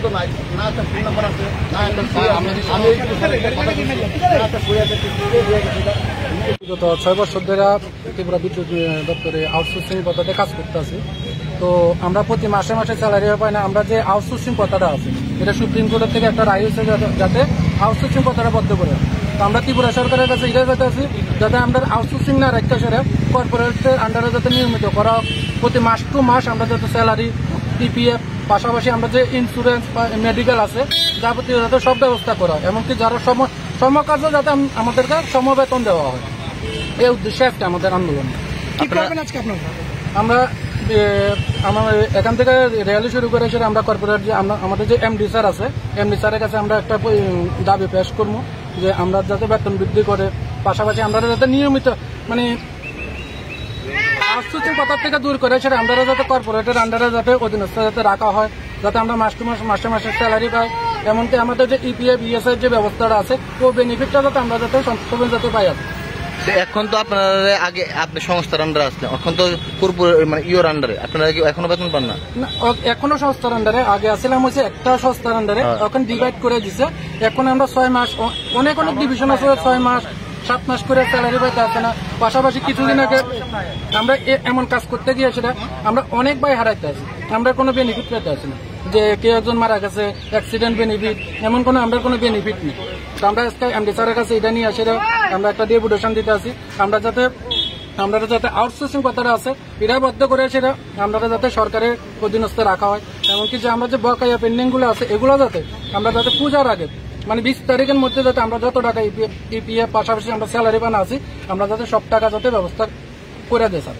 তো নাই, না একটা ফোন নাম্বার আছে, না একটা বিগত 6 বছর ধরে ত্রিপুরা বিদ্যুৎ দপ্তরে আউটসোর্সিং পদ্ধতিতে কাজ করতে আছি। তো আমরা প্রতি মাসে মাসে স্যালারি পাই না। আমরা যে আউটসোর্সিং কথাটা আছে, এটা সুপ্রিম কোর্টের থেকে একটা রায় হয়েছে যাতে আউটসোর্সিং কথাটা বদ্ধ করে। তো আমরা ত্রিপুরা সরকারের কাছে এটাই কথা আছি, যাতে আমরা আউটসোর্সিং না রাখতে সেটা কর্পোরেটের আন্ডারে যাতে নিয়মিত করা, প্রতি মাস টু মাস আমরা যাতে স্যালারি, পিপিএফ, পাশাপাশি আমরা যে ইন্স্যুরেন্স বা মেডিকেল আছে যাবতীয় যাতে সব ব্যবস্থা করা হয়, এমনকি যারা সমকাজে যাতে আমাদেরকে সমবেতন দেওয়া হয়। এই উদ্দেশ্যে একটা আমাদের আন্দোলন। আমরা এখান থেকে র্যালি শুরু করেছি। আমরা কর্পোরেট যে আমাদের যে এমডি স্যার আছে, এমডি স্যারের কাছে আমরা একটা দাবি পেশ করবো যে আমরা যাতে বেতন বৃদ্ধি করে, পাশাপাশি আমরা যাতে নিয়মিত মানে আউটসোর্সিং কথা থেকে দূর করে সেটা আমরা যাতে কর্পোরেটের আন্ডারে যাতে অধীনস্থ যাতে রাখা হয়, যাতে আমরা মাস টু মাস মাসে মাসে স্যালারি পাই। এমনকি আমাদের যে ইপিএফ, ইএসআই যে ব্যবস্থাটা আছে, ও বেনিফিটটা যাতে আমরা যাতে সবসময় যাতে পাই। এখন তো আপনার আগে আপনি সংস্থার আন্ডারে আসলেন, এখন তো মানে ইওর আন্ডারে আপনারা কি এখনো বেতন পান না? এখনো সংস্থার আন্ডারে, আগে আসলাম হচ্ছে একটা সংস্থার আন্ডারে, এখন ডিভাইড করে দিছে। এখন আমরা 6 মাস, অনেক অনেক ডিভিশন আছে, 6 মাস 7 মাস করে স্যালারি পাইতে আসে না। পাশাপাশি কিছুদিন আগে আমরা এমন কাজ করতে গিয়ে সেটা আমরা অনেক ভাই হারাইতে আছি, আমরা কোনো বেনিফিট পেতে আসি না। যে কেউ একজন মারা গেছে, অ্যাক্সিডেন্ট বেনিফিট, এমন কোনো আমরা কোনো বেনিফিট নেই। তো আমরা আজকে এমডি স্যারের কাছে এটা নিয়ে আসে আমরা একটা ডেপুটেশন দিতে আসি, আমরা যাতে আউটসোর্সিং কথাটা আছে এটা বদ্ধ করে সেটা আমরা যাতে সরকারের অধীনস্থ রাখা হয়। এমনকি যে আমরা যে বকেয়া পেন্ডিং গুলো আছে এগুলো যাতে আমরা যাতে পূজার আগে মানে 20 তারিখের মধ্যে যাতে আমরা যত টাকা ইপিএফ পাশাপাশি আমরা স্যালারি পানা আছি, আমরা যাতে সব টাকা যাতে ব্যবস্থা করে দেয় স্যার।